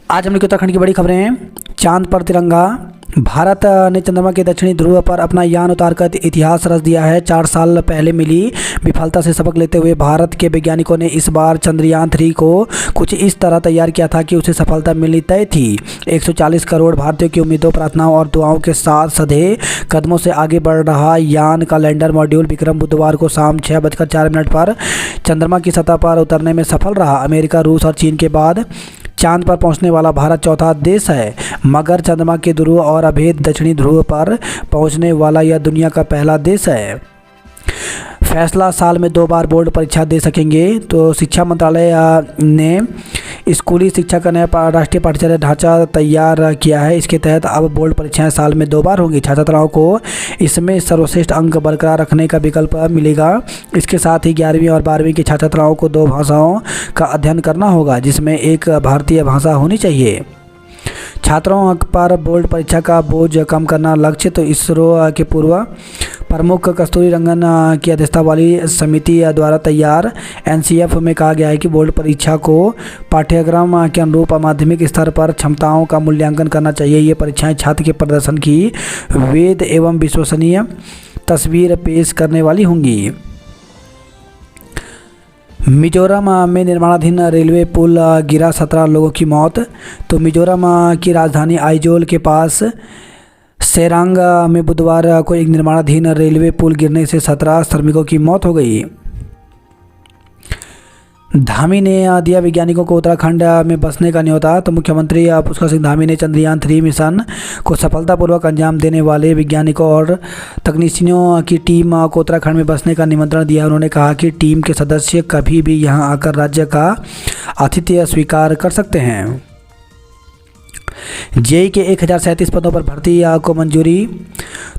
आज हम लोग उत्तराखंड की बड़ी खबरें हैं। चांद पर तिरंगा। भारत ने चंद्रमा के दक्षिणी ध्रुव पर अपना यान उतारकर इतिहास रच दिया है। 4 साल पहले मिली विफलता से सबक लेते हुए भारत के वैज्ञानिकों ने इस बार चंद्रयान 3 को कुछ इस तरह तैयार किया था कि उसे सफलता मिलनी तय थी। 140 करोड़ भारतीयों की उम्मीदों, प्रार्थनाओं और दुआओं के साथ सधे कदमों से आगे बढ़ रहा यान का लैंडर मॉड्यूल विक्रम बुधवार को शाम 6:04 पर चंद्रमा की सतह पर उतरने में सफल रहा। अमेरिका, रूस और चीन के बाद चांद पर पहुंचने वाला भारत चौथा देश है, मगर चंद्रमा के ध्रुव और अभेद दक्षिणी ध्रुव पर पहुंचने वाला यह दुनिया का पहला देश है। फैसला, साल में 2 बार बोर्ड परीक्षा दे सकेंगे। तो शिक्षा मंत्रालय ने स्कूली शिक्षा का नया राष्ट्रीय पाठ्यचर्या ढांचा तैयार किया है। इसके तहत अब बोर्ड परीक्षाएं साल में 2 बार होंगी। छात्र छात्राओं को इसमें सर्वश्रेष्ठ अंक बरकरार रखने का विकल्प मिलेगा। इसके साथ ही 11वीं और 12वीं के छात्र छात्राओं को 2 भाषाओं का अध्ययन करना होगा, जिसमें एक भारतीय भाषा होनी चाहिए। छात्रों पर बोर्ड परीक्षा का बोझ कम करना लक्ष्य। तो इसरो के पूर्व प्रमुख कस्तूरी रंगन की अध्यक्षता वाली समिति द्वारा तैयार एनसीएफ में कहा गया है कि बोर्ड परीक्षा को पाठ्यक्रम के अनुरूप माध्यमिक स्तर पर क्षमताओं का मूल्यांकन करना चाहिए। ये परीक्षाएं छात्र के प्रदर्शन की वैध एवं विश्वसनीय तस्वीर पेश करने वाली होंगी। मिजोरम में निर्माणाधीन रेलवे पुल गिरा, 17 लोगों की मौत। तो मिजोरम की राजधानी आइजोल के पास सेरांग में बुधवार को एक निर्माणाधीन रेलवे पुल गिरने से 17 श्रमिकों की मौत हो गई। धामी ने दिया वैज्ञानिकों को उत्तराखंड में बसने का न्योता। तो मुख्यमंत्री पुष्कर सिंह धामी ने चंद्रयान 3 मिशन को सफलतापूर्वक अंजाम देने वाले वैज्ञानिकों और तकनीशियनों की टीम को उत्तराखंड में बसने का निमंत्रण दिया। उन्होंने कहा कि टीम के सदस्य कभी भी यहां आकर राज्य का आतिथ्य स्वीकार कर सकते हैं। जेईई के 1037 पदों पर भर्ती को मंजूरी।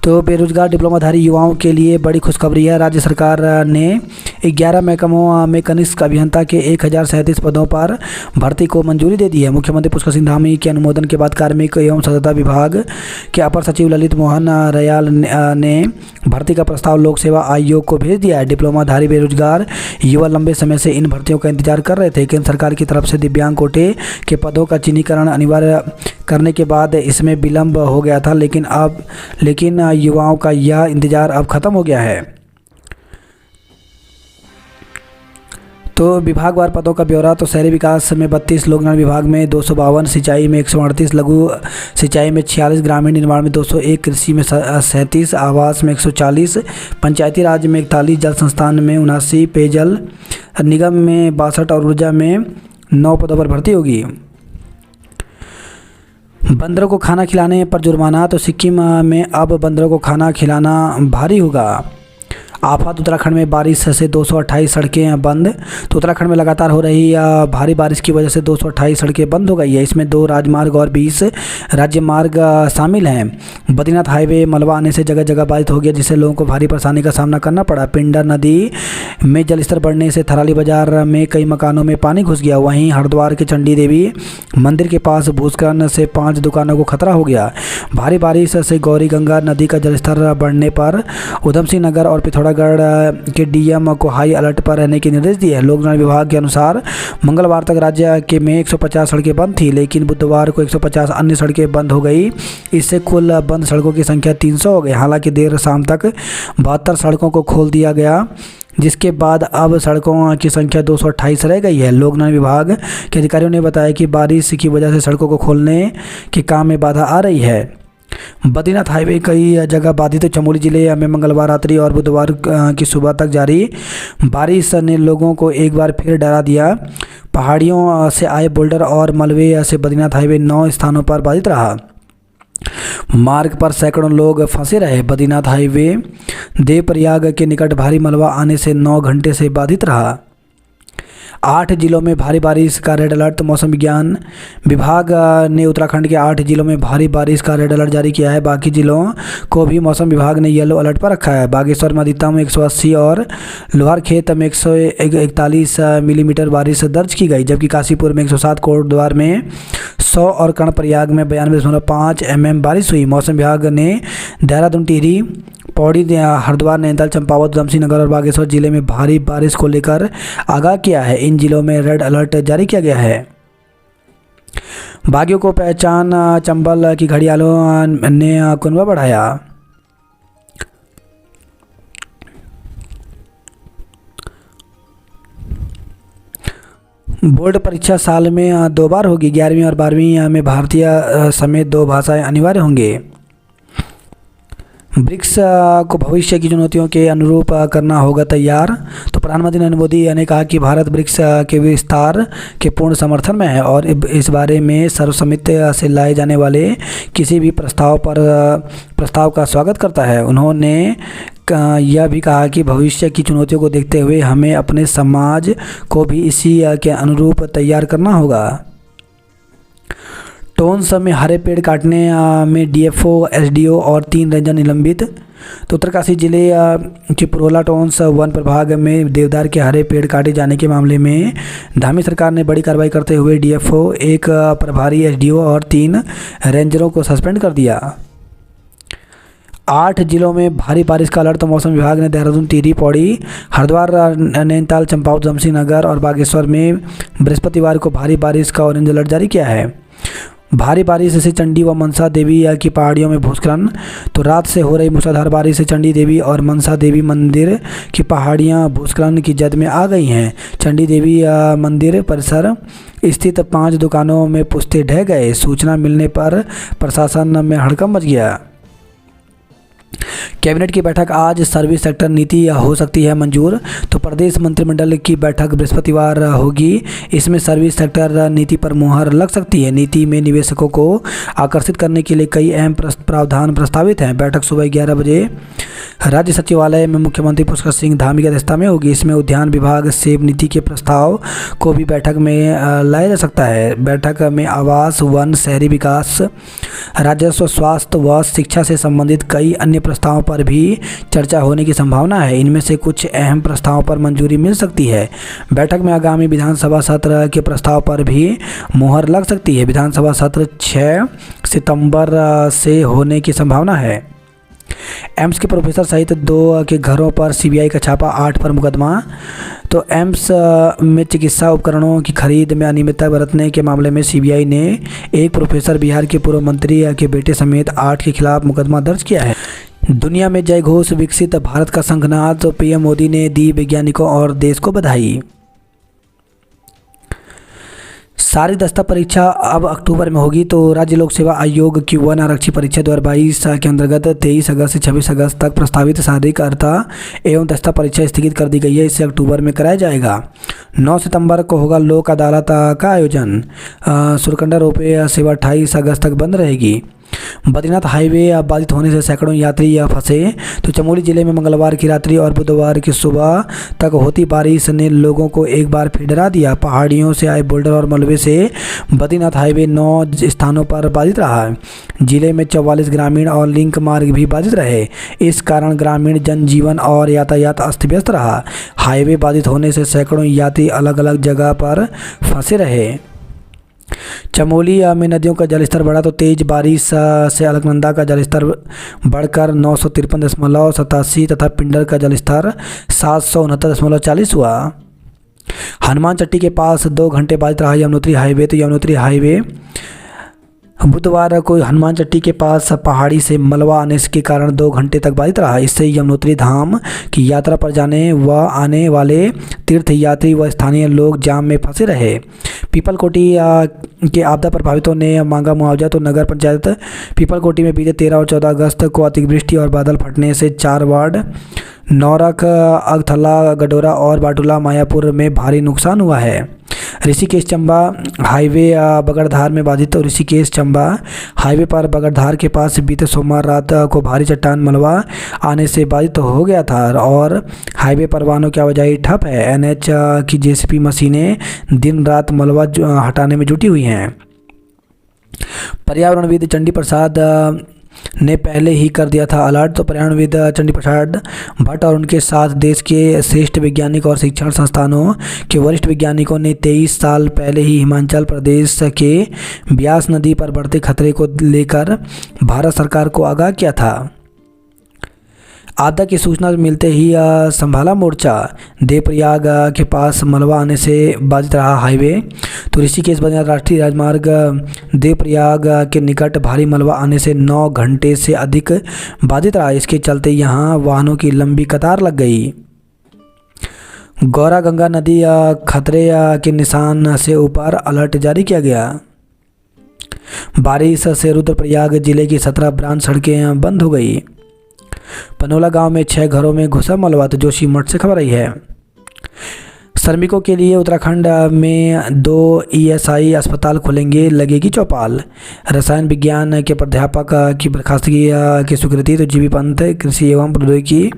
तो बेरोजगार डिप्लोमाधारी युवाओं के लिए बड़ी खुशखबरी है। राज्य सरकार ने 11 महकमों में कनिष्ठ अभियंता के 1037 पदों पर भर्ती को मंजूरी दे दी है। मुख्यमंत्री पुष्कर सिंह धामी के अनुमोदन के बाद कार्मिक एवं सहकारिता विभाग के अपर सचिव ललित मोहन रयाल ने भर्ती का प्रस्ताव लोक सेवा आयोग को भेज दिया है। डिप्लोमाधारी बेरोजगार युवा लंबे समय से इन भर्तियों का इंतजार कर रहे थे। केंद्र सरकार की तरफ से दिव्यांग कोटे के पदों का चिन्हीकरण अनिवार्य करने के बाद इसमें विलंब हो गया था, लेकिन युवाओं का यह इंतजार अब खत्म हो गया है। तो विभागवार पदों का ब्यौरा। तो शहरी विकास में 32, लोक निर्माण विभाग में 252, सिंचाई में 138, लघु सिंचाई में 46, ग्रामीण निर्माण में 201, कृषि में 37, आवास में 140, पंचायती राज में 41, जल संस्थान में 79, पेयजल निगम में 62 और ऊर्जा में 9 पदों पर भर्ती होगी। बंदरों को खाना खिलाने पर जुर्माना। तो सिक्किम में अब बंदरों को खाना खिलाना भारी होगा। आफत, उत्तराखंड में बारिश से 228 सड़कें बंद। तो उत्तराखंड में लगातार हो रही भारी बारिश की वजह से 228 सड़कें बंद हो गई है। इसमें 2 राजमार्ग और 20 राज्य मार्ग शामिल हैं। बद्रीनाथ हाईवे मलबा आने से जगह जगह बाधित हो गया, जिससे लोगों को भारी परेशानी का सामना करना पड़ा। पिंडर नदी में जलस्तर बढ़ने से थराली बाजार में कई मकानों में पानी घुस गया। वहीं हरिद्वार के चंडी देवी मंदिर के पास भूस्खलन से 5 दुकानों को खतरा हो गया। भारी बारिश से गौरी गंगा नदी का जलस्तर बढ़ने पर उधम सिंह नगर और पिथौरागढ़ के डीएम को हाई अलर्ट पर रहने के निर्देश दिए हैं। लोक निर्माण विभाग के अनुसार मंगलवार तक राज्य के में 150 सड़कें बंद थी, लेकिन बुधवार को 150 अन्य सड़कें बंद हो गई। इससे कुल बंद सड़कों की संख्या 300 हो गई। हालांकि देर शाम तक 72 सड़कों को खोल दिया गया, जिसके बाद अब सड़कों की संख्या 228 रह गई है। लोक निर्माण विभाग के अधिकारियों ने बताया कि बारिश की वजह से सड़कों को खोलने के काम में बाधा आ रही है। बद्रीनाथ हाईवे कई जगह बाधित। चमोली जिले में मंगलवार रात्रि और बुधवार की सुबह तक जारी बारिश ने लोगों को एक बार फिर डरा दिया। पहाड़ियों से आए बोल्डर और मलबे से बद्रीनाथ हाईवे 9 स्थानों पर बाधित रहा। मार्ग पर सैकड़ों लोग फंसे रहे। बद्रीनाथ हाईवे देवप्रयाग के निकट भारी मलबा आने से 9 घंटे से बाधित रहा। 8 जिलों में भारी बारिश का रेड अलर्ट। मौसम विज्ञान विभाग ने उत्तराखंड के 8 जिलों में भारी बारिश का रेड अलर्ट जारी किया है। बाकी जिलों को भी मौसम विभाग ने येलो अलर्ट पर रखा है। बागेश्वर में अधिकतम 180 और लोहारखेत में 141 मिलीमीटर बारिश दर्ज की गई, जबकि काशीपुर में 107, कोटद्वार में 100 और कर्णप्रयाग में 92.5 mm बारिश हुई। मौसम विभाग ने देहरादून, टिहरी, पौड़ी, हरिद्वार, नैनीताल, चंपावत, उधमसिंह नगर और बागेश्वर जिले में भारी बारिश को लेकर आगाह किया है। इन जिलों में रेड अलर्ट जारी किया गया है। बागियों को पहचान चंबल की घड़ियालों ने कुनबा बढ़ाया। बोर्ड परीक्षा साल में 2 बार होगी। 11वीं और 12वीं में भारतीय समेत 2 भाषाएं अनिवार्य होंगे। ब्रिक्स को भविष्य की चुनौतियों के अनुरूप करना होगा तैयार। तो प्रधानमंत्री नरेंद्र मोदी ने कहा कि भारत ब्रिक्स के विस्तार के पूर्ण समर्थन में है और इस बारे में सर्वसम्मति से लाए जाने वाले किसी भी प्रस्ताव का स्वागत करता है। उन्होंने यह भी कहा कि भविष्य की चुनौतियों को देखते हुए हमें अपने समाज को भी इसी के अनुरूप तैयार करना होगा। टोंस में हरे पेड़ काटने में डीएफओ, एसडीओ और 3 रेंजर निलंबित। तो उत्तरकाशी जिले के पुरोला टोंस वन प्रभाग में देवदार के हरे पेड़ काटे जाने के मामले में धामी सरकार ने बड़ी कार्रवाई करते हुए डीएफओ, 1 प्रभारी एसडीओ और 3 रेंजरों को सस्पेंड कर दिया। 8 जिलों में भारी बारिश का अलर्ट। तो मौसम विभाग ने देहरादून, टिहरी, पौड़ी, हरिद्वार, नैनीताल, चंपावत, जमशेदनगर और बागेश्वर में बृहस्पतिवार को भारी बारिश का ऑरेंज अलर्ट जारी किया है। भारी बारिश से चंडी व मनसा देवी की पहाड़ियों में भूस्खलन। तो रात से हो रही मूसलाधार बारिश से चंडी देवी और मनसा देवी मंदिर की पहाड़ियां भूस्खलन की जद में आ गई हैं। चंडी देवी मंदिर परिसर स्थित 5 दुकानों में पुस्ते ढह गए। सूचना मिलने पर प्रशासन में हड़कंप मच गया। कैबिनेट की बैठक आज। सर्विस सेक्टर नीति हो सकती है मंजूर। तो प्रदेश मंत्रिमंडल की बैठक बृहस्पतिवार होगी। इसमें सर्विस सेक्टर नीति पर मुहर लग सकती है। नीति में निवेशकों को आकर्षित करने के लिए कई अहम प्रावधान प्रस्तावित हैं। बैठक सुबह 11 बजे राज्य सचिवालय में मुख्यमंत्री पुष्कर सिंह धामी की अध्यक्षता में होगी। इसमें उद्यान विभाग, सेब नीति के प्रस्ताव को भी बैठक में लाया जा सकता है। बैठक में आवास, वन, शहरी विकास, राजस्व, स्वास्थ्य व शिक्षा से संबंधित कई अन्य प्रस्तावों पर भी चर्चा होने की संभावना है। इनमें से कुछ अहम प्रस्तावों पर मंजूरी मिल सकती है। बैठक में आगामी विधानसभा सत्र के प्रस्ताव पर भी मुहर लग सकती है। विधानसभा सत्र 6 सितंबर से होने की संभावना है। एम्स के प्रोफेसर सहित 2 के घरों पर सीबीआई का छापा, 8 पर मुकदमा। तो एम्स में चिकित्सा उपकरणों की खरीद में अनियमितता बरतने के मामले में सीबीआई ने एक प्रोफेसर, बिहार के पूर्व मंत्री के बेटे समेत 8 के खिलाफ मुकदमा दर्ज किया है। दुनिया में जय घोष, विकसित भारत का शंखनाद। तो पीएम मोदी ने दी वैज्ञानिकों और देश को बधाई। सारी दस्ता परीक्षा अब अक्टूबर में होगी। तो राज्य लोक सेवा आयोग की 1 आरक्षी परीक्षा 2022 के अंतर्गत 23 अगस्त से 26 अगस्त तक प्रस्तावित शारीरिक अर्हता एवं दस्ता परीक्षा स्थगित कर दी गई है। इसे अक्टूबर में कराया जाएगा। 9 सितंबर को होगा लोक अदालत का आयोजन। सुरकंडा रोपवे सेवा 28 अगस्त तक बंद रहेगी। बद्रीनाथ हाईवे बाधित होने से सैकड़ों यात्री फंसे। तो चमोली जिले में मंगलवार की रात्रि और बुधवार की सुबह तक होती बारिश ने लोगों को एक बार फिर डरा दिया। पहाड़ियों से आए बोल्डर और मलबे से बद्रीनाथ हाईवे 9 स्थानों पर बाधित रहा। जिले में 44 ग्रामीण और लिंक मार्ग भी बाधित रहे। इस कारण ग्रामीण जनजीवन और यातायात अस्त व्यस्त रहा। हाईवे बाधित होने से सैकड़ों यात्री अलग अलग जगह पर फंसे रहे। चमोली में नदियों का जलस्तर बढ़ा। तो तेज बारिश से अलकनंदा का जलस्तर बढ़कर 953.87 तथा पिंडर का जलस्तर 769.40 हुआ। हनुमान चट्टी के पास 2 घंटे बाधित रहा यमुनोत्री हाईवे। तो यमुनोत्री हाईवे बुधवार को हनुमान चट्टी के पास पहाड़ी से मलबा आने के कारण 2 घंटे तक बाधित रहा। इससे यमुनोत्री धाम की यात्रा पर जाने व आने वाले तीर्थ यात्री व स्थानीय लोग जाम में फंसे रहे। पीपलकोटी के आपदा प्रभावितों ने मांगा मुआवजा। तो नगर पंचायत पीपलकोटी में बीते 13 और 14 अगस्त को अतिवृष्टि और बादल फटने से 4 वार्ड नौरख, अगथला, गडोरा और बाटुला मायापुर में भारी नुकसान हुआ है। ऋषिकेश चंबा हाईवे बगड़धार में बाधित। तो ऋषिकेश चंबा हाईवे पर बगड़धार के पास बीते सोमवार रात को भारी चट्टान मलबा आने से बाधित हो गया था और हाईवे पर वाहनों की आवाजाही ठप है। एनएच की जेसीबी मशीनें दिन रात मलबा हटाने में जुटी हुई हैं। पर्यावरणविद चंडी प्रसाद ने पहले ही कर दिया था अलर्ट। तो पर्यावरणविद चंडी प्रसाद भट्ट और उनके साथ देश के श्रेष्ठ वैज्ञानिक और शिक्षण संस्थानों के वरिष्ठ वैज्ञानिकों ने 23 साल पहले ही हिमाचल प्रदेश के ब्यास नदी पर बढ़ते खतरे को लेकर भारत सरकार को आगाह किया था। आपदा की सूचना मिलते ही संभाला मोर्चा। देवप्रयाग के पास मलबा आने से बाधित रहा हाईवे। तो ऋषिकेश बद्रीनाथ राष्ट्रीय राजमार्ग देवप्रयाग के निकट भारी मलबा आने से 9 घंटे से अधिक बाधित रहा। इसके चलते यहां वाहनों की लंबी कतार लग गई। गौरा गंगा नदी खतरे के निशान से ऊपर, अलर्ट जारी किया गया। बारिश से रुद्रप्रयाग जिले की 17 ब्रांच सड़कें बंद हो गई। पनोला गांव में 6 घरों में घुसा मलबा। तो जोशीमठ से खबर आई है। श्रमिकों के लिए उत्तराखंड में 2 ईएसआई अस्पताल खुलेंगे, लगेगी चौपाल। रसायन विज्ञान के प्राध्यापक की बर्खास्तगी की स्वीकृति। तो जीबी पंत कृषि एवं प्रौद्योगिकी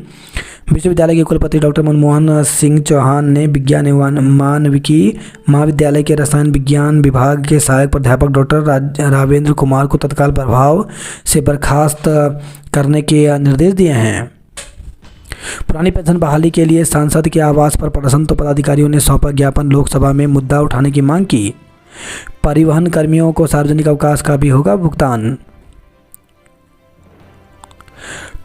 विश्वविद्यालय के कुलपति डॉक्टर मनमोहन सिंह चौहान ने विज्ञान एवं मानविकी महाविद्यालय के रसायन विज्ञान विभाग के सहायक प्राध्यापक डॉक्टर रावेंद्र कुमार को तत्काल प्रभाव से बर्खास्त करने के निर्देश दिए हैं। पुरानी पेंशन बहाली के लिए सांसद के आवास पर प्रदर्शन। तो पदाधिकारियों ने सौंपा ज्ञापन, लोकसभा में मुद्दा उठाने की मांग की। परिवहन कर्मियों को सार्वजनिक अवकाश का भी होगा भुगतान।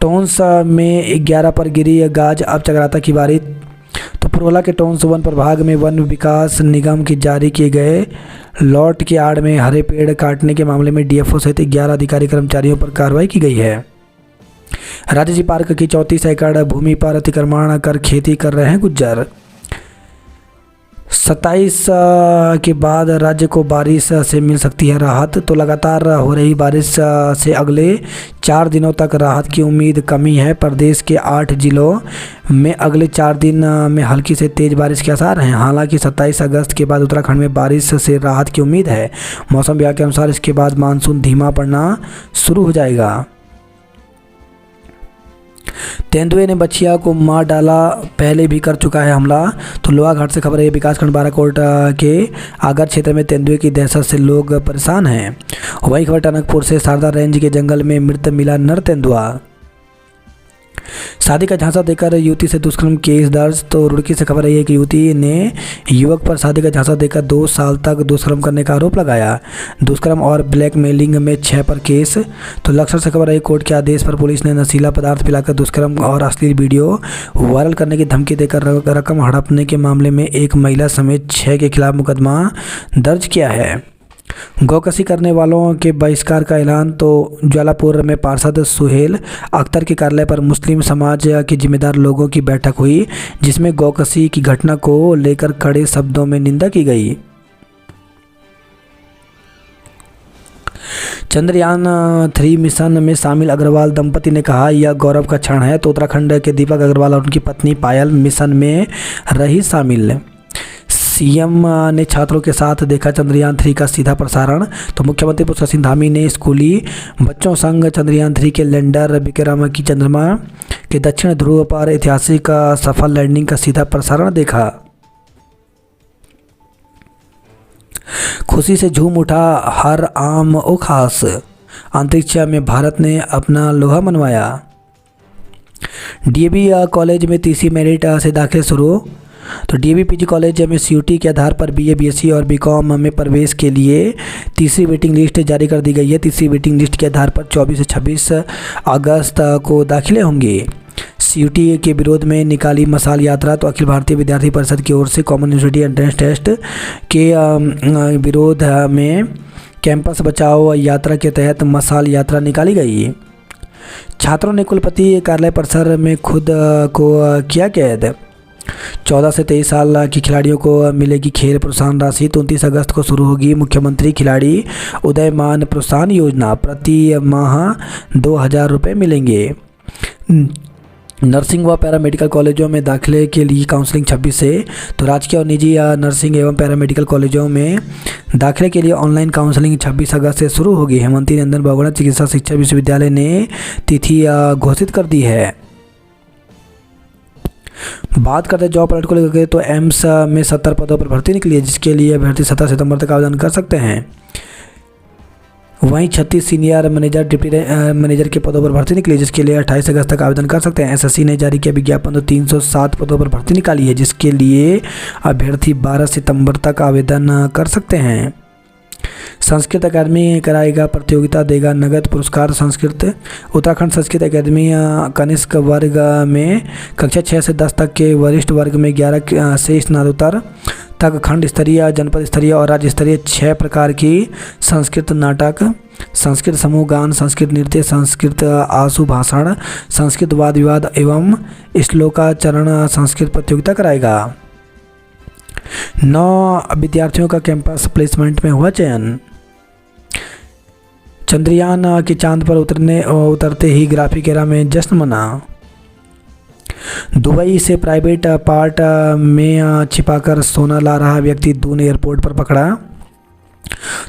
टोंस में 11 पर गिरी गाज, अब चकराता की बारी। तो पुरोला के टोंस वन प्रभाग में वन विकास निगम की जारी किए गए लॉट की आड़ में हरे पेड़ काटने के मामले में डीएफओ सहित 11 अधिकारी कर्मचारियों पर कार्रवाई की गई है। राजाजी पार्क की 34 एकड़ भूमि पर अतिक्रमण कर खेती कर रहे हैं गुज्जर। 27 के बाद राज्य को बारिश से मिल सकती है राहत। तो लगातार हो रही बारिश से अगले 4 दिनों तक राहत की उम्मीद कमी है। प्रदेश के 8 जिलों में अगले 4 दिन में हल्की से तेज बारिश के आसार हैं। हालांकि 27 अगस्त के बाद उत्तराखंड में बारिश से राहत की उम्मीद है। मौसम विभाग के अनुसार इसके बाद मानसून धीमा पड़ना शुरू हो जाएगा। तेंदुए ने बछिया को मार डाला, पहले भी कर चुका है हमला। तो लोहाघाट से खबर है, विकासखंड बाराकोट के आगर क्षेत्र में तेंदुए की दहशत से लोग परेशान हैं। वहीं खबर टनकपुर से, शारदा रेंज के जंगल में मृत मिला नर तेंदुआ। शादी का झांसा देकर युवती से दुष्कर्म केस दर्ज। तो रुड़की से खबर है कि युवती ने युवक पर शादी का झांसा देकर 2 साल तक दुष्कर्म करने का आरोप लगाया। दुष्कर्म और ब्लैकमेलिंग में 6 पर केस। तो लक्ष्य से खबर है, कोर्ट के आदेश पर पुलिस ने नशीला पदार्थ पिलाकर दुष्कर्म और अश्लील वीडियो वायरल करने की धमकी देकर रकम हड़पने के मामले में एक महिला समेत 6 के खिलाफ मुकदमा दर्ज किया है। गौकसी करने वालों के बहिष्कार का ऐलान। तो ज्वालापुर में पार्षद सुहेल अख्तर के कार्यालय पर मुस्लिम समाज के जिम्मेदार लोगों की बैठक हुई, जिसमें गौकसी की घटना को लेकर कड़े शब्दों में निंदा की गई। चंद्रयान 3 मिशन में शामिल अग्रवाल दंपति ने कहा, यह गौरव का क्षण है। तो उत्तराखंड के दीपक अग्रवाल और उनकी पत्नी पायल मिशन में रही शामिल। सीएम ने छात्रों के साथ देखा चंद्रयान 3 का सीधा प्रसारण। तो मुख्यमंत्री पुष्कर सिंह धामी ने स्कूली बच्चों संग चंद्रयान 3 के लैंडर विक्रम की चंद्रमा के दक्षिण ध्रुव पर ऐतिहासिक सफल लैंडिंग का सीधा प्रसारण देखा। खुशी से झूम उठा हर आम ओ खास, अंतरिक्ष में भारत ने अपना लोहा मनवाया। डीएवी कॉलेज में तीसरी मेरिट से दाखिले शुरू। तो डीएवी पीजी कॉलेज में सीयूटी के आधार पर बीए, बीएससी और बीकॉम में प्रवेश के लिए तीसरी वेटिंग लिस्ट जारी कर दी गई है। तीसरी वेटिंग लिस्ट के आधार पर 24 से 26 अगस्त को दाखिले होंगे। सीयूटी के विरोध में निकाली मशाल यात्रा। तो अखिल भारतीय विद्यार्थी परिषद की ओर से कॉमन यूनिवर्सिटी एंट्रेंस टेस्ट के विरोध में कैंपस बचाओ यात्रा के तहत मशाल यात्रा निकाली गई। छात्रों ने कुलपति कार्यालय परिसर में खुद को किया कैद। 14 से 23 साल की खिलाड़ियों को मिलेगी खेल प्रोत्साहन राशि। तो 29 अगस्त को शुरू होगी मुख्यमंत्री खिलाड़ी उदयमान प्रोत्साहन योजना। प्रति माह 2000 रुपये मिलेंगे। नर्सिंग व पैरामेडिकल कॉलेजों में दाखिले के लिए काउंसलिंग 26 से। तो राजकीय और निजी नर्सिंग एवं पैरामेडिकल कॉलेजों में दाखिले के लिए ऑनलाइन काउंसलिंग 26 अगस्त से शुरू होगी। हेमंती नंदन बहुगुणा चिकित्सा शिक्षा विश्वविद्यालय ने तिथि घोषित कर दी है। बात करते हैं जॉब अलर्ट को लेकर। तो एम्स में 70 पदों पर भर्ती निकली है, जिसके लिए अभ्यर्थी 17 सितंबर तक आवेदन कर सकते हैं। वहीं 36 सीनियर मैनेजर, डिप्टी मैनेजर के पदों पर भर्ती निकली, जिसके लिए 28 अगस्त तक आवेदन कर सकते हैं। एसएससी ने जारी किया विज्ञापन। तो 307 पदों पर भर्ती निकाली है, जिसके लिए अभ्यर्थी 12 सितंबर तक आवेदन कर सकते हैं। संस्कृत अकादमी कराएगा प्रतियोगिता, देगा नगद पुरस्कार। संस्कृत उत्तराखंड संस्कृत अकादमी कनिष्क वर्ग में कक्षा 6 से 10 तक के वरिष्ठ वर्ग में 11 से स्नातकोत्तर तक खंड स्तरीय, जनपद स्तरीय और राज्य स्तरीय 6 प्रकार की संस्कृत नाटक, संस्कृत समूह गान, संस्कृत नृत्य, संस्कृत आशु भाषण, संस्कृत वाद विवाद एवं श्लोकाचरण संस्कृत प्रतियोगिता कराएगा। 9 विद्यार्थियों का कैंपस प्लेसमेंट में हुआ चयन। चंद्रयान के चांद पर उतरते ही ग्राफिक एरा में जश्न मना। दुबई से प्राइवेट पार्ट में छिपाकर सोना ला रहा व्यक्ति दून एयरपोर्ट पर पकड़ा।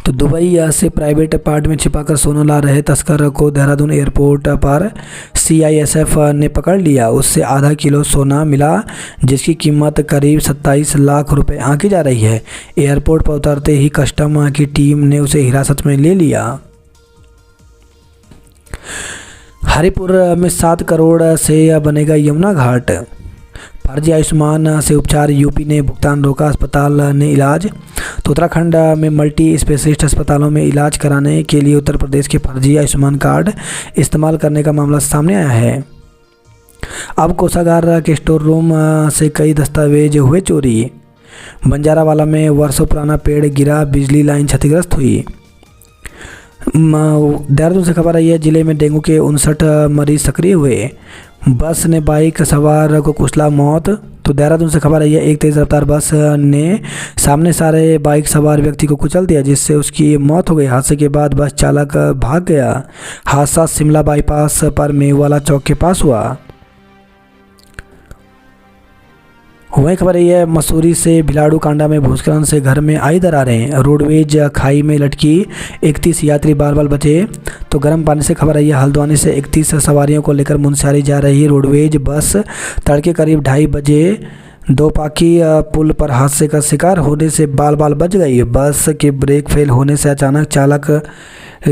तो दुबई से प्राइवेट पार्ट में छिपाकर सोना ला रहे तस्कर को देहरादून एयरपोर्ट पर CISF ने पकड़ लिया। उससे आधा किलो सोना मिला जिसकी कीमत करीब 27 लाख रुपए आंकी जा रही है। एयरपोर्ट पर उतरते ही कस्टम की टीम ने उसे हिरासत में ले लिया। हरिपुर में 7 करोड़ से बनेगा यमुना घाट। फर्जी आयुष्मान से उपचार, यूपी ने भुगतान रोका, अस्पताल ने इलाज। तो उत्तराखंड में मल्टी स्पेशलिस्ट अस्पतालों में इलाज कराने के लिए उत्तर प्रदेश के फर्जी आयुष्मान कार्ड इस्तेमाल करने का मामला सामने आया है। अब कोषागार के स्टोर रूम से कई दस्तावेज हुए चोरी। बंजारावाला में वर्षों पुराना पेड़ गिरा, बिजली लाइन क्षतिग्रस्त हुई। देहरादून से खबर आई है, जिले में डेंगू के 59 मरीज सक्रिय हुए। बस ने बाइक सवार को कुचला, मौत। तो देहरादून से खबर आई है, एक तेज़ रफ्तार बस ने सामने सारे बाइक सवार व्यक्ति को कुचल दिया जिससे उसकी मौत हो गई। हादसे के बाद बस चालक भाग गया। हादसा शिमला बाईपास पर मेवाला चौक के पास हुआ। वहीं खबर यही है, मसूरी से भिलाड़ू कांडा में भूस्खलन से घर में आई दरारें। रोडवेज खाई में लटकी 31 यात्री बाल बाल बचे। तो गर्म पानी से खबर आई है, हल्द्वानी से 31 सवारियों को लेकर मुनस्यारी जा रही रोडवेज बस तड़के करीब 2:30 बजे दोपाकी पुल पर हादसे का शिकार होने से बाल बाल बच गई। बस के ब्रेक फेल होने से अचानक चालक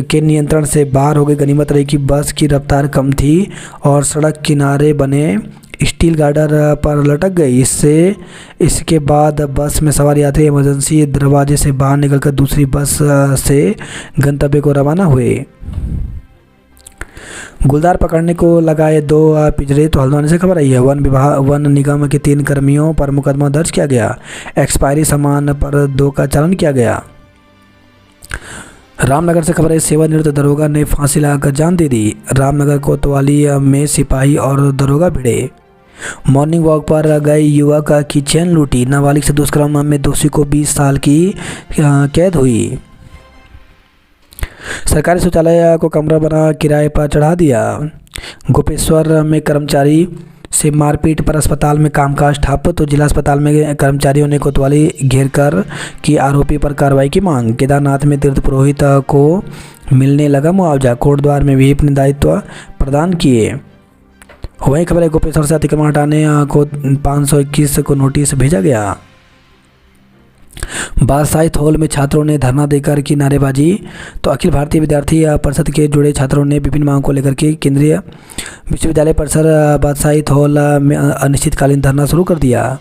के नियंत्रण से बाहर हो गई। गनीमत रही कि बस की रफ्तार कम थी और सड़क किनारे बने स्टील गार्डर पर लटक गई। इसके बाद बस में सवार यात्री इमरजेंसी दरवाजे से बाहर निकलकर दूसरी बस से गंतव्य को रवाना हुए। गुलदार पकड़ने को लगाए 2 पिंजरे। तो हल्द्वानी से खबर आई है, वन निगम के 3 कर्मियों पर मुकदमा दर्ज किया गया। एक्सपायरी सामान पर 2 का चालान किया गया। रामनगर से खबर है, सेवानिवृत्त दरोगा ने फांसी लगाकर जान दे दी। रामनगर कोतवाली में सिपाही और दरोगा भिड़े। मॉर्निंग वॉक पर गए युवक की चेन लूटी। नाबालिग से दुष्कर्म में दोषी को 20 साल की कैद हुई। सरकारी शौचालय को कमरा बना किराए पर चढ़ा दिया। गोपेश्वर में कर्मचारी से मारपीट पर अस्पताल में कामकाज ठप। तो जिला अस्पताल में कर्मचारियों ने कोतवाली घेर कर की आरोपी पर कार्रवाई की मांग। केदारनाथ में तीर्थ पुरोहित को मिलने लगा मुआवजा। कोटद्वार में भी अपने दायित्व प्रदान किए। वहीं खबर है, गोपेश्वर से अतिक्रमण हटाने को 521 को नोटिस भेजा गया। बादशाहित हॉल में छात्रों ने धरना देकर की नारेबाजी। तो अखिल भारतीय विद्यार्थी परिषद के जुड़े छात्रों ने विभिन्न मांगों को लेकर के केंद्रीय विश्वविद्यालय परिसर बादशाहित हॉल में अनिश्चितकालीन धरना शुरू कर दिया।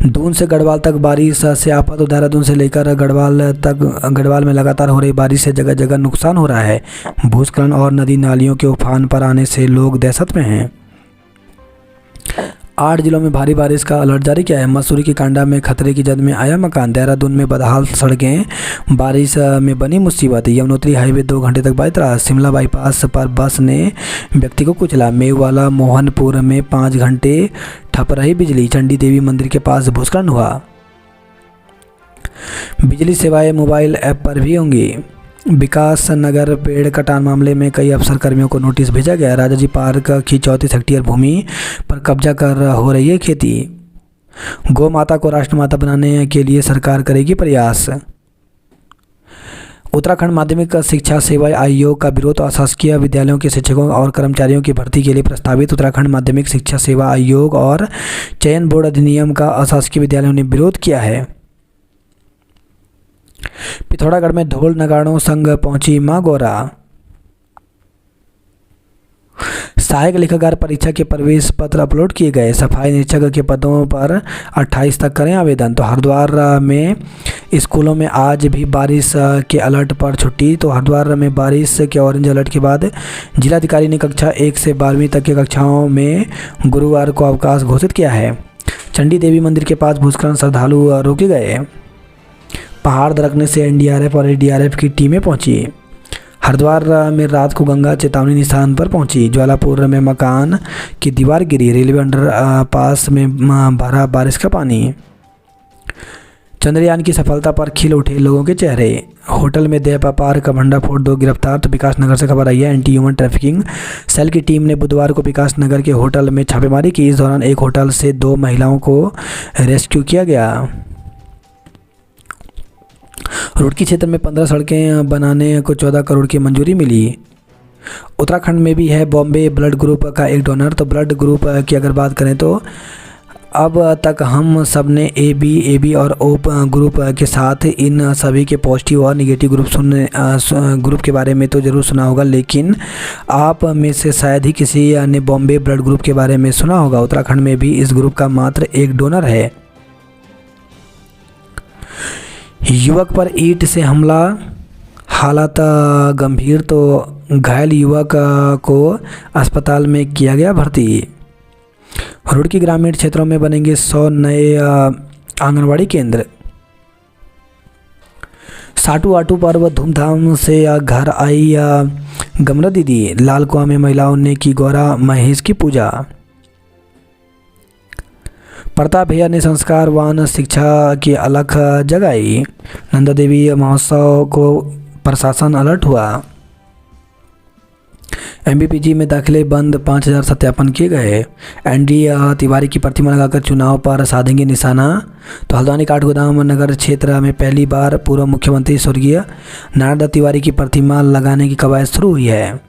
दून से गढ़वाल तक बारिश से आफत। तो देहरादून से लेकर गढ़वाल में लगातार हो रही बारिश से जगह जगह नुकसान हो रहा है। भूस्खलन और नदी नालियों के उफान पर आने से लोग दहशत में हैं। 8 जिलों में भारी बारिश का अलर्ट जारी किया है। मसूरी की कांडा में खतरे की जद में आया मकान। देहरादून में बदहाल सड़कें, बारिश में बनी मुसीबत। यमुनोत्री हाईवे 2 घंटे तक बाधित रहा। शिमला बाईपास पर बस ने व्यक्ति को कुचला। मेवाला मोहनपुर में 5 घंटे ठप रही बिजली। चंडी देवी मंदिर के पास भूस्खलन हुआ। बिजली सेवाएं मोबाइल ऐप पर भी होंगी। विकास नगर पेड़ कटान मामले में कई अफसर कर्मियों को नोटिस भेजा गया। राजाजी पार्क की 34 हेक्टेयर भूमि पर कब्जा कर हो रही है खेती। गौ माता को राष्ट्रमाता बनाने के लिए सरकार करेगी प्रयास। उत्तराखंड माध्यमिक शिक्षा सेवा आयोग का विरोध। अशासकीय विद्यालयों के शिक्षकों और कर्मचारियों की भर्ती के लिए प्रस्तावित उत्तराखंड माध्यमिक शिक्षा सेवा आयोग और चयन बोर्ड अधिनियम का अशासकीय विद्यालयों ने विरोध किया है। पिथौरागढ़ में ढोल नगाड़ों संग पहुंची मां गौरा। सहायक लेखाकार परीक्षा के प्रवेश पत्र अपलोड किए गए। सफाई निरीक्षक के पदों पर 28 तक करें आवेदन। तो हरिद्वार में स्कूलों में आज भी बारिश के अलर्ट पर छुट्टी। तो हरिद्वार में बारिश के ऑरेंज अलर्ट के बाद जिलाधिकारी ने कक्षा 1 से 12वीं तक की कक्षाओं में गुरुवार को अवकाश घोषित किया है। चंडी देवी मंदिर के पास भूस्खलन, श्रद्धालु रोके गए। पहाड़ दरकने से एनडीआरएफ और एडीआरएफ की टीमें पहुंची। हरिद्वार में रात को गंगा चेतावनी निशान पर पहुंची। ज्वालापुर में मकान की दीवार गिरी। रेलवे अंडर पास में भरा बारिश का पानी। चंद्रयान की सफलता पर खिल उठे लोगों के चेहरे। होटल में देह व्यापार का भंडाफोड़, 2 गिरफ्तार। तो विकास नगर से खबर आई है। एंटी ह्यूमन ट्रैफिकिंग सेल की टीम ने बुधवार को विकास नगर के होटल में छापेमारी की। इस दौरान एक होटल से 2 महिलाओं को रेस्क्यू किया गया। रुड़की क्षेत्र में 15 सड़कें बनाने को 14 करोड़ की मंजूरी मिली। उत्तराखंड में भी है बॉम्बे ब्लड ग्रुप का एक डोनर। तो ब्लड ग्रुप की अगर बात करें तो अब तक हम सब ने ए बी और ओ ग्रुप के साथ इन सभी के पॉजिटिव और निगेटिव ग्रुप के बारे में तो ज़रूर सुना होगा, लेकिन आप में से शायद ही किसी ने बॉम्बे ब्लड ग्रुप के बारे में सुना होगा। उत्तराखंड में भी इस ग्रुप का मात्र एक डोनर है। युवक पर ईंट से हमला, हालत गंभीर। तो घायल युवक को अस्पताल में किया गया भर्ती। रुड़की ग्रामीण क्षेत्रों में बनेंगे 100 नए आंगनवाड़ी केंद्र। साटू आटू पर्व धूमधाम से घर आई गमला दीदी। लाल कुआं में महिलाओं ने की गौरा महेश की पूजा। प्रताप भैया ने संस्कारवान शिक्षा की अलख जगाई। नंदा देवी महोत्सव को प्रशासन अलर्ट हुआ। एमबीपीजी में दाखिले बंद, 5000 सत्यापन किए गए। एनडी तिवारी की प्रतिमा लगाकर चुनाव पर साधेंगे निशाना। तो हल्द्वानी काठगोदाम नगर क्षेत्र में पहली बार पूर्व मुख्यमंत्री स्वर्गीय नारायण दत्त तिवारी की प्रतिमा लगाने की कवायद शुरू हुई है।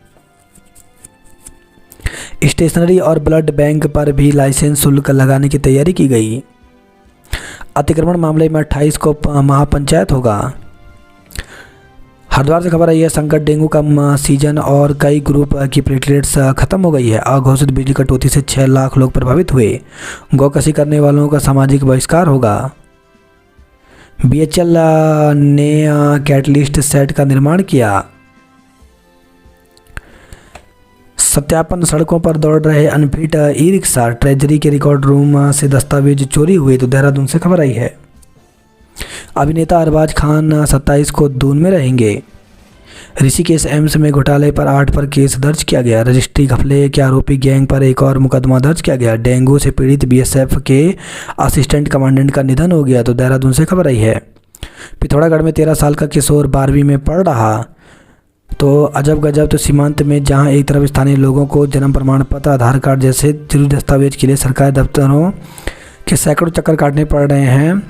स्टेशनरी और ब्लड बैंक पर भी लाइसेंस शुल्क लगाने की तैयारी की गई। अतिक्रमण मामले में 28 को महापंचायत होगा। हरिद्वार से खबर आई है, संकट डेंगू का सीजन और कई ग्रुप की प्लेटलेट्स खत्म हो गई है। अघोषित बिजली कटौती से 6 लाख लोग प्रभावित हुए। गौकसी करने वालों का सामाजिक बहिष्कार होगा। बीएचएल ने कैटलिस्ट सेट का निर्माण किया। सत्यापन, सड़कों पर दौड़ रहे अनफिट ई रिक्शा। ट्रेजरी के रिकॉर्ड रूम से दस्तावेज चोरी हुए। तो देहरादून से खबर आई है। अभिनेता अरबाज खान 27 को दून में रहेंगे। ऋषिकेश एम्स में घोटाले पर 8 पर केस दर्ज किया गया। रजिस्ट्री घपले के आरोपी गैंग पर एक और मुकदमा दर्ज किया गया। डेंगू से पीड़ित बीएसएफ के असिस्टेंट कमांडेंट का निधन हो गया। तो देहरादून से खबर आई है। पिथौरागढ़ में 13 साल का किशोर 12वीं में पढ़ रहा। तो अजब गजब। तो सीमांत में जहां एक तरफ स्थानीय लोगों को जन्म प्रमाण पत्र, आधार कार्ड जैसे जरूरी दस्तावेज के लिए सरकारी दफ्तरों के सैकड़ों चक्कर काटने पड़ रहे हैं,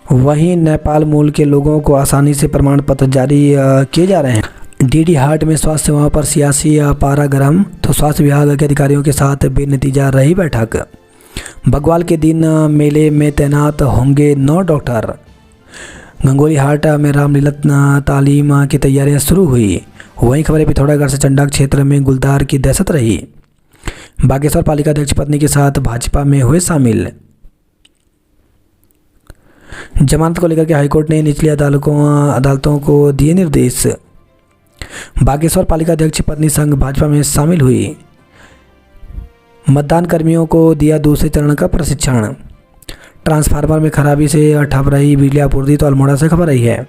वहीं नेपाल मूल के लोगों को आसानी से प्रमाण पत्र जारी किए जा रहे हैं। डीडी हाट में स्वास्थ्य सेवाओं पर सियासी पारा गरम। तो स्वास्थ्य विभाग के अधिकारियों के साथ बेनतीजा रही बैठक। बग्वाल के दिन मेले में तैनात होंगे 9 डॉक्टर। गंगोली हाट में रामलीला तालीम की तैयारियां शुरू हुई। वहीं खबरें पिथौरागढ़ से चंडाक क्षेत्र में गुलदार की दहशत रही। बागेश्वर पालिका अध्यक्ष पत्नी के साथ भाजपा में हुए शामिल। जमानत को लेकर के हाईकोर्ट ने निचली अदालतों को दिए निर्देश। बागेश्वर पालिका अध्यक्ष पत्नी संघ भाजपा में शामिल हुई। मतदान कर्मियों को दिया दूसरे चरण का प्रशिक्षण। ट्रांसफार्मर में खराबी से ठप रही बिजली आपूर्ति। तो अल्मोड़ा से खबर आई है।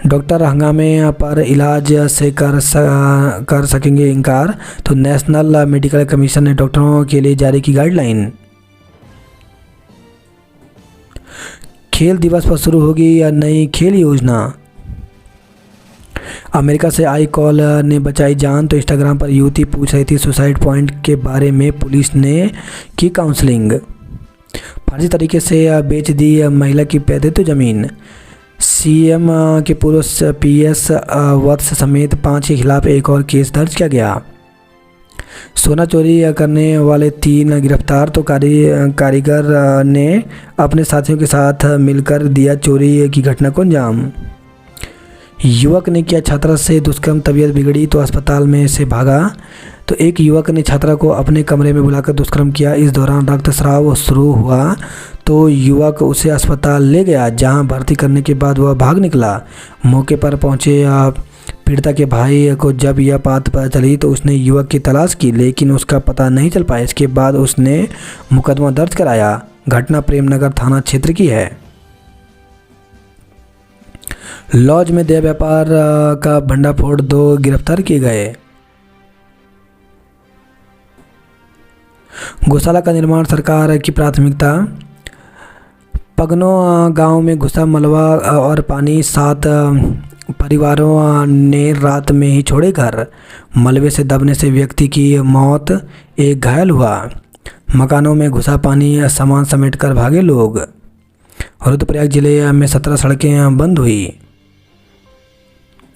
डॉक्टर हंगामे पर इलाज से कर सकेंगे इनकार। तो नेशनल मेडिकल कमीशन ने डॉक्टरों के लिए जारी की गाइडलाइन। खेल दिवस पर शुरू होगी या नई खेल योजना। अमेरिका से आई कॉल ने बचाई जान। तो इंस्टाग्राम पर युवती पूछ रही थी सुसाइड पॉइंट के बारे में, पुलिस ने की काउंसलिंग। फर्जी तरीके से बेच दी महिला की पैतृक जमीन। सीएम के पूर्व पीएस वत्स समेत 5 के खिलाफ एक और केस दर्ज किया गया। सोना चोरी करने वाले 3 गिरफ्तार। तो कारीगर ने अपने साथियों के साथ मिलकर दिया चोरी की घटना को अंजाम। युवक ने किया छात्रा से दुष्कर्म, तबीयत बिगड़ी तो अस्पताल में से भागा। तो एक युवक ने छात्रा को अपने कमरे में बुलाकर दुष्कर्म किया। इस दौरान रक्तस्राव शुरू हुआ तो युवक उसे अस्पताल ले गया, जहां भर्ती करने के बाद वह भाग निकला। मौके पर पहुंचे पीड़िता के भाई को जब यह बात पता चली तो उसने युवक की तलाश की, लेकिन उसका पता नहीं चल पाया। इसके बाद उसने मुकदमा दर्ज कराया। घटना प्रेमनगर थाना क्षेत्र की है। लॉज में देह व्यापार का भंडाफोड़, 2 गिरफ्तार किए गए। गौशाला का निर्माण सरकार की प्राथमिकता। पगनो गांव में घुसा मलबा और पानी, 7 परिवारों ने रात में ही छोड़े घर। मलबे से दबने से व्यक्ति की मौत, 1 घायल हुआ। मकानों में घुसा पानी, सामान समेटकर भागे लोग। रुद्रप्रयाग जिले में 17 सड़कें बंद हुई।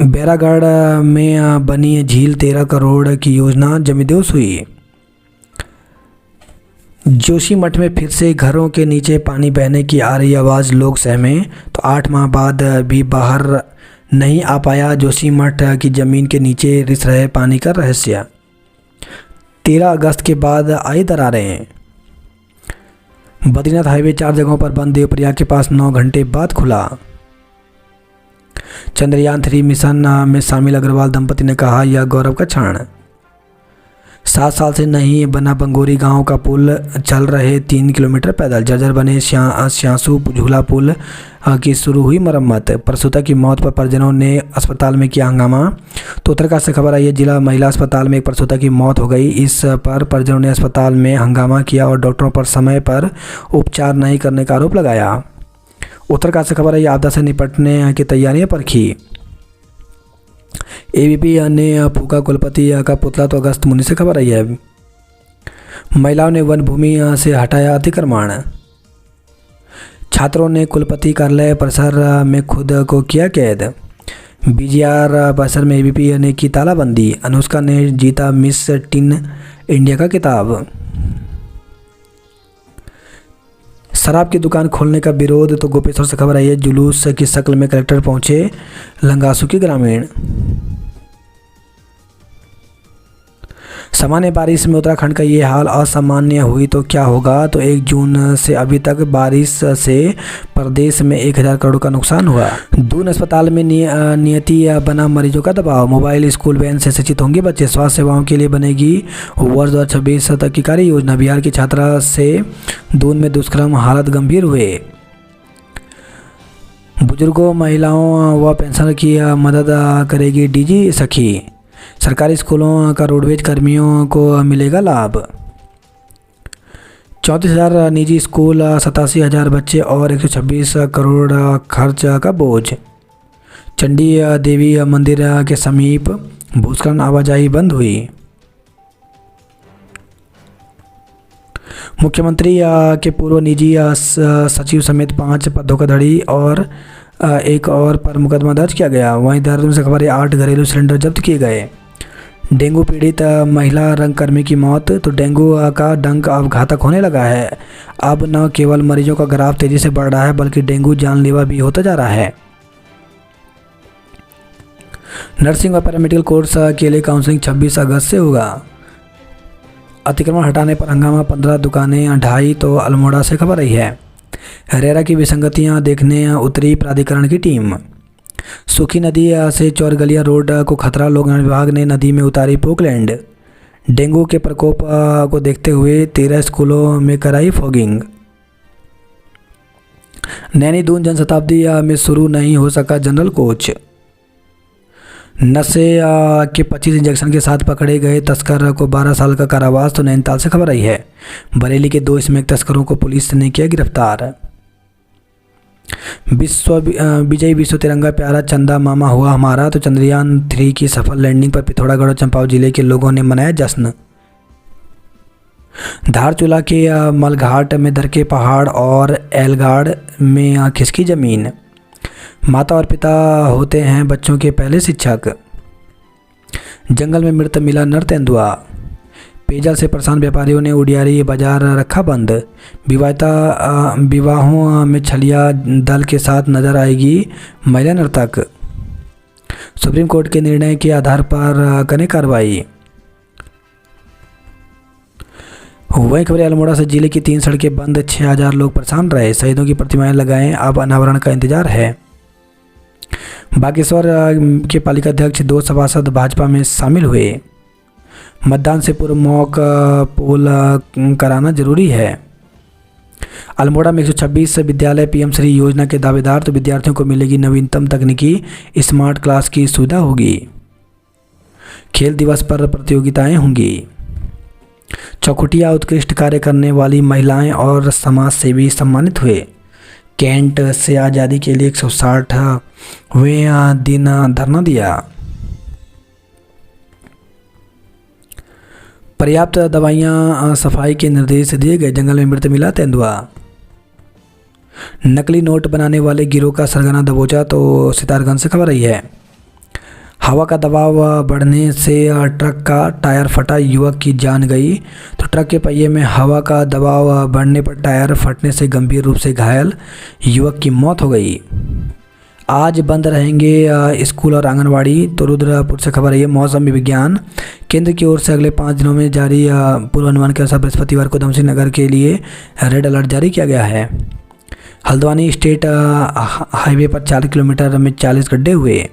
बैरागढ़ में बनी झील, 13 करोड़ की योजना जमींदोज हुई। जोशीमठ में फिर से घरों के नीचे पानी बहने की आ रही आवाज़, लोग सहमे। तो 8 माह बाद भी बाहर नहीं आ पाया जोशीमठ की ज़मीन के नीचे रिस रहे पानी का रहस्य। 13 अगस्त के बाद आई दरारें। बद्रीनाथ हाईवे 4 जगहों पर बंद, देवप्रयाग के पास 9 घंटे बाद खुला। चंद्रयान 3 मिशन में शामिल अग्रवाल दंपति ने कहा, यह गौरव का क्षण। 7 साल से नहीं बना बंगोरी गांव का पुल, चल रहे 3 किलोमीटर पैदल। जर्जर बने श्यांसू झूला पुल की शुरू हुई मरम्मत। प्रसूता की मौत पर परिजनों ने अस्पताल में किया हंगामा। तो उत्तरकाशी से खबर आई है, जिला महिला अस्पताल में एक प्रसूता की मौत हो गई। इस पर परिजनों ने अस्पताल में हंगामा किया और डॉक्टरों पर समय पर उपचार नहीं करने का आरोप लगाया। उत्तरकाशी से खबर आई, आपदा से निपटने की तैयारियां परखी। एबीपी ने फूका कुलपति का पुतला। तो अगस्त मुनि से खबर आई है, महिलाओं ने वन भूमि से हटाया अतिक्रमण। छात्रों ने कुलपति कार्यालय परिसर में खुद को किया कैद। बीजीआर परिसर में एबीपी ने की तालाबंदी। अनुष्का ने जीता मिस टीन इंडिया का खिताब। शराब की दुकान खोलने का विरोध। तो गोपेश्वर से खबर आई है, जुलूस की शक्ल में कलेक्टर पहुंचे लंगासू के ग्रामीण। सामान्य बारिश में उत्तराखंड का ये हाल, असामान्य हुई तो क्या होगा। तो 1 जून से अभी तक बारिश से प्रदेश में 1000 करोड़ का नुकसान हुआ। दून अस्पताल में नियति बना मरीजों का दबाव। मोबाइल स्कूल वैन से शिक्षित होंगे बच्चे। स्वास्थ्य सेवाओं के लिए बनेगी वर्ष 2026 तक की कार्य योजना। बिहार की छात्रा से दून में दुष्कर्म, हालत गंभीर हुए। बुजुर्गों, महिलाओं व पेंशनर की मदद करेगी डीजी सखी। सरकारी स्कूलों का रोडवेज कर्मियों को मिलेगा लाभ। 34,000 निजी स्कूल, 87,000 बच्चे और 126 करोड़ खर्च का बोझ। चंडी देवी मंदिर के समीप भूस्खलन, आवाजाही बंद हुई। मुख्यमंत्री के पूर्व निजी सचिव समेत 5 पर धोखाधड़ी और एक और पर मुकदमा दर्ज किया गया। वहीं देहरादून से खबर है, 8 घरेलू सिलेंडर जब्त किए गए। डेंगू पीड़ित महिला रंगकर्मी की मौत। तो डेंगू का डंक अब घातक होने लगा है। अब न केवल मरीजों का ग्राफ तेजी से बढ़ रहा है, बल्कि डेंगू जानलेवा भी होता जा रहा है। नर्सिंग व पैरामेडिकल कोर्स के लिए काउंसलिंग 26 अगस्त से होगा। अतिक्रमण हटाने पर हंगामा, 15 दुकानें ढाई। तो अल्मोड़ा से खबर आई है, रेरा की विसंगतियां देखने उतरी प्राधिकरण की टीम। सूखी नदी से चौरगलिया रोड को खतरा, लोक निर्माण विभाग ने नदी में उतारी पोकलैंड। डेंगू के प्रकोप को देखते हुए 13 स्कूलों में कराई फॉगिंग। नैनी दून जनशताब्दी में शुरू नहीं हो सका जनरल कोच। नशे के 25 इंजेक्शन के साथ पकड़े गए तस्कर को 12 साल का कारावास। तो नैनीताल से खबर आई है, बरेली के 2 स्मैक तस्करों को पुलिस ने किया गिरफ्तार। विजय विश्व तिरंगा प्यारा, चंदा मामा हुआ हमारा। तो चंद्रयान 3 की सफल लैंडिंग पर पिथौरागढ़ और चंपावत जिले के लोगों ने मनाया जश्न। धारचूला के मलघाट में दरके पहाड़ और एलगाड़ में खिसकी जमीन। माता और पिता होते हैं बच्चों के पहले शिक्षक। जंगल में मृत मिला नर तेंदुआ। पेयजल से परेशान व्यापारियों ने उडियारी बाजार रखा बंद। विवाहों में छलिया दल के साथ नजर आएगी महिला नर्तक। सुप्रीम कोर्ट के निर्णय के आधार पर करें कार्रवाई। वहीं खबर अल्मोड़ा से जिले की 3 सड़कें बंद, 6000 लोग परेशान रहे, शहीदों की प्रतिमाएं लगाएं, अब अनावरण का इंतजार है। बागेश्वर के पालिका अध्यक्ष 2 सभासद भाजपा में शामिल हुए। मतदान से पूर्व मॉक पोल कराना जरूरी है। अल्मोड़ा में 126 विद्यालय पीएम श्री योजना के दावेदार, तो विद्यार्थियों को मिलेगी नवीनतम तकनीकी स्मार्ट क्लास की सुविधा होगी। खेल दिवस पर प्रतियोगिताएं होंगी। चौखुटिया उत्कृष्ट कार्य करने वाली महिलाएं और समाज सेवी सम्मानित हुए। कैंट से आज़ादी के लिए 160वें दिन धरना दिया। पर्याप्त दवाइयां, सफाई के निर्देश दिए गए, जंगल में मृत मिला तेंदुआ। नकली नोट बनाने वाले गिरोह का सरगना दबोचा, तो सितारगंज से खबर आई है। हवा का दबाव बढ़ने से ट्रक का टायर फटा, युवक की जान गई। तो ट्रक के पहिए में हवा का दबाव बढ़ने पर टायर फटने से गंभीर रूप से घायल युवक की मौत हो गई। आज बंद रहेंगे स्कूल और आंगनवाड़ी, तो रुद्रपुर से खबर है। मौसम विज्ञान केंद्र की ओर से अगले 5 दिनों में जारी पूर्वानुमान के अनुसार बृहस्पतिवार को दमसी नगर के लिए रेड अलर्ट जारी किया गया है। हल्द्वानी स्टेट हाईवे पर 4 किलोमीटर में 40 गड्ढे हुए।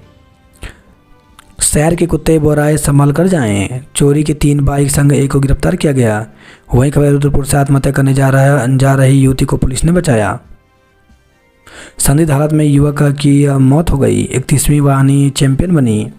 शहर के कुत्ते बोराए संभाल कर जाएं। चोरी की 3 बाइक संग एक को गिरफ्तार किया गया। वहीं खबर रुद्रपुर से आत्महत्या करने जा रही युवती को पुलिस ने बचाया। संदिग्ध हालत में युवक की मौत हो गई। 31वीं वाहिनी चैंपियन बनी।